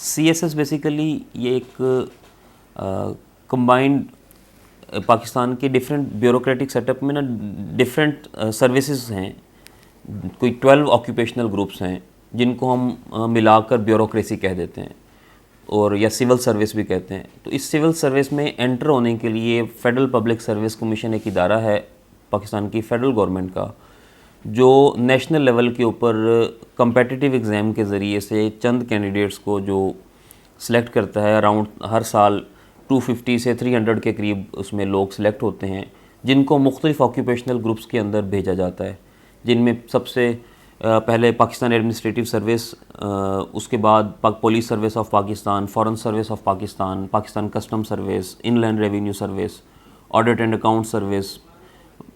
CSS basically ये एक combined Pakistan के डिफरेंट ब्यूरोक्रेटिक सेटअप में ना डिफरेंट सर्विसेज हैं। कोई 12 ऑक्यूपेशनल ग्रुप्स हैं जिनको हम मिलाकर ब्यूरोक्रेसी कह देते हैं और या सिविल सर्विस भी कहते हैं। तो इस सिविल सर्विस में एंटर होने के लिए फ़ेडरल पब्लिक सर्विस कमीशन एक इदारा है पाकिस्तान की फ़ेडरल गवर्नमेंट का, जो नेशनल लेवल के ऊपर कम्पेटिटिव एग्ज़ाम के ज़रिए से चंद कैंडिडेट्स को जो सिलेक्ट करता है। अराउंड हर साल 250 से 300 के करीब उसमें लोग सिलेक्ट होते हैं जिनको मुख्तलिफ़ ऑक्यूपेशनल ग्रुप्स के अंदर भेजा जाता है, जिनमें सबसे पहले पाकिस्तान एडमिनिस्ट्रेटिव सर्विस, उसके बाद police service of Pakistan, foreign service of Pakistan, Pakistan custom service, inland revenue service, audit and account service,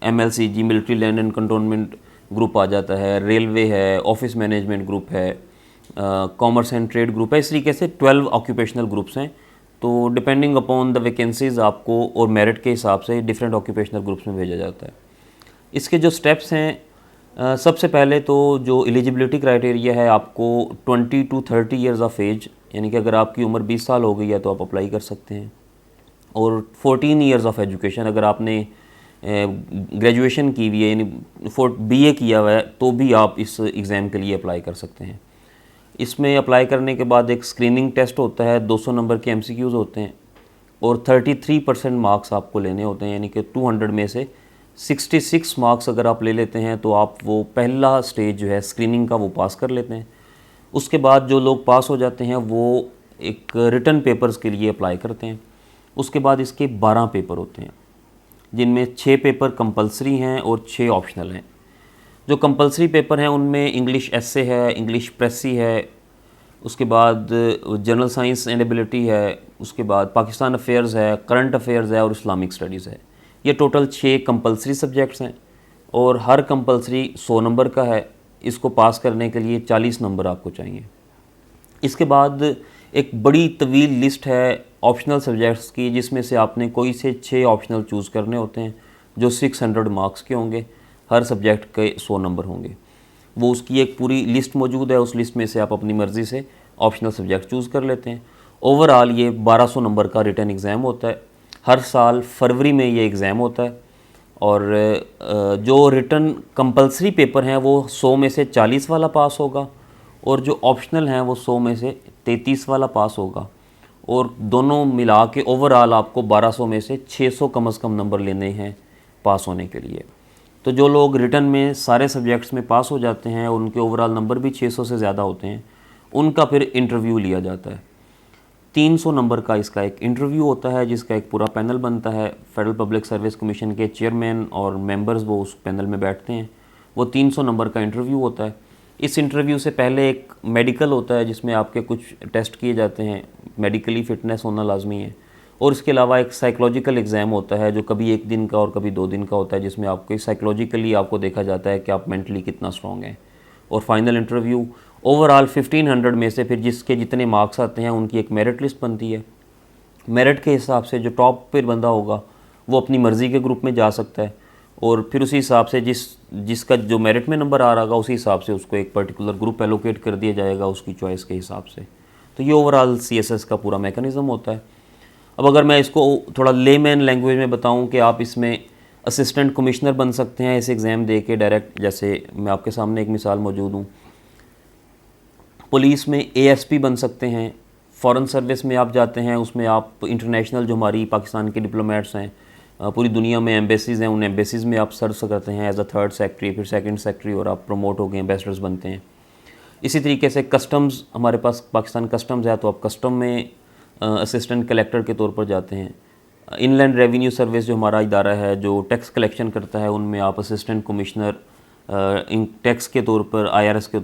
MLCG military land and cantonment group आ जाता है, रेलवे है, ऑफिस मैनेजमेंट ग्रुप है, कॉमर्स एंड ट्रेड ग्रुप है। इस तरीके से 12 ऑक्यूपेशनल ग्रुप्स हैं। तो डिपेंडिंग अपॉन द वैकेंसीज़ आपको और मेरिट के हिसाब से डिफरेंट ऑक्यूपेशनल ग्रुप्स में भेजा जाता है। इसके जो स्टेप्स हैं, सबसे पहले तो जो एलिजिबिलिटी क्राइटेरिया है, आपको 20 to 30 ईयर्स ऑफ एज, यानी कि अगर आपकी उम्र 20 साल हो गई है तो आप अप्लाई कर सकते हैं। और 14 ईयर्स ऑफ एजुकेशन, अगर आपने ग्रेजुएशन की हुई है यानी BA किया हुआ है तो भी आप इस एग्ज़ाम के लिए अप्लाई कर सकते हैं। इसमें अप्लाई करने के बाद एक स्क्रीनिंग टेस्ट होता है, 200 नंबर के MCQs होते हैं और 33% मार्क्स आपको लेने होते हैं, यानी कि 200 में से 66 मार्क्स अगर आप ले लेते हैं तो आप वो पहला स्टेज जो है स्क्रीनिंग का वो पास कर लेते हैं। उसके बाद जो लोग पास हो जाते हैं वो एक रिटन पेपर्स के लिए अप्लाई करते हैं। उसके बाद इसके 12 पेपर होते हैं जिनमें 6 पेपर कंपलसरी हैं और 6 ऑप्शनल हैं। जो कंपलसरी पेपर हैं उनमें इंग्लिश एसे है, इंग्लिश प्रेसी है, उसके बाद जनरल साइंस एंड एबिलिटी है, उसके बाद पाकिस्तान अफेयर्स है, करंट अफेयर्स है और इस्लामिक स्टडीज़ है। ये टोटल 6 कंपलसरी सब्जेक्ट्स हैं और हर कंपलसरी 100 नंबर का है। इसको पास करने के लिए 40 नंबर आपको चाहिए। इसके बाद एक बड़ी तवील लिस्ट है ऑप्शनल सब्जेक्ट्स की, जिसमें से आपने कोई से 6 ऑप्शनल चूज़ करने होते हैं जो 600 मार्क्स के होंगे। हर सब्जेक्ट के 100 नंबर होंगे। वो उसकी एक पूरी लिस्ट मौजूद है, उस लिस्ट में से आप अपनी मर्ज़ी से ऑप्शनल सब्जेक्ट चूज़ कर लेते हैं। ओवरऑल ये 1200 नंबर का रिटन एग्ज़ाम होता है। हर साल फरवरी में ये एग्ज़ाम होता है और जो रिटन कंपलसरी पेपर हैं वो 100 में से 40 वाला पास होगा और जो ऑप्शनल हैं वो 100 में से 33 वाला पास होगा और दोनों मिला के ओवरऑल आपको 1200 में से 600 कम से कम नंबर लेने हैं पास होने के लिए। तो जो लोग रिटन में सारे सब्जेक्ट्स में पास हो जाते हैं और उनके ओवरऑल नंबर भी 600 से ज़्यादा होते हैं, उनका फिर इंटरव्यू लिया जाता है। 300 नंबर का इसका एक इंटरव्यू होता है जिसका एक पूरा पैनल बनता है। फेडरल पब्लिक सर्विस कमीशन के चेयरमैन और मेंबर्स वो उस पैनल में बैठते हैं। वो 300 नंबर का इंटरव्यू होता है। इस इंटरव्यू से पहले एक मेडिकल होता है जिसमें आपके कुछ टेस्ट किए जाते हैं, मेडिकली फ़िटनेस होना लाजमी है। और इसके अलावा एक साइकोलॉजिकल एग्ज़ाम होता है जो कभी 1 दिन का और कभी 2 दिन का होता है, जिसमें आपको साइकोलॉजिकली आपको देखा जाता है कि आप मेंटली कितना स्ट्रॉन्ग हैं। और फाइनल इंटरव्यू ओवरऑल 1500 में से फिर जिसके जितने मार्क्स आते हैं उनकी एक मेरिट लिस्ट बनती है। मेरिट के हिसाब से जो टॉप पर बंदा होगा वो अपनी मर्ज़ी के ग्रुप में जा सकता है और फिर उसी हिसाब से जिसका जो मेरिट में नंबर आ रहा होगा उसी हिसाब से उसको एक पर्टिकुलर ग्रुप एलोकेट कर दिया जाएगा उसकी चॉइस के हिसाब से। तो ये ओवरऑल CSS का पूरा मैकेनिज़्म होता है। अब अगर मैं इसको थोड़ा लेमैन लैंग्वेज में बताऊं कि आप इसमें असिस्टेंट कमिश्नर बन सकते हैं इस एग्ज़ाम दे के डायरेक्ट, जैसे मैं आपके सामने एक मिसाल मौजूद हूँ। पुलिस में ASP बन सकते हैं। फॉरेन सर्विस में आप जाते हैं, उसमें आप इंटरनेशनल जो हमारी पाकिस्तान के डिप्लोमेट्स हैं पूरी दुनिया में एम्बेसीज़ हैं, उन एम्बेसीज़ में आप सर्व करते हैं एज अ 3rd सेक्रेटरी, फिर 2nd सेक्रेटरी और आप प्रमोट हो गए एम्बेसडर्स बनते हैं। इसी तरीके से कस्टम्स, हमारे पास पाकिस्तान कस्टम्स है तो आप कस्टम में असिस्टेंट कलेक्टर के तौर पर जाते हैं। इनलैंड रेवेन्यू सर्विस जो हमारा इदारा है जो टैक्स कलेक्शन करता है, उनमें आप असिस्टेंट कमिश्नर इन टैक्स के तौर पर IRS के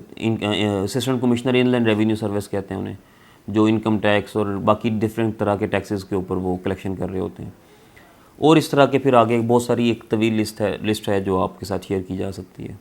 assistant commissioner inland revenue service कहते हैं उन्हें, जो इनकम टैक्स और बाकी डिफरेंट तरह के टैक्सेस के ऊपर वो कलेक्शन कर रहे होते हैं। और इस तरह के फिर आगे बहुत सारी एक तवील लिस्ट है जो आपके साथ शेयर की जा सकती है।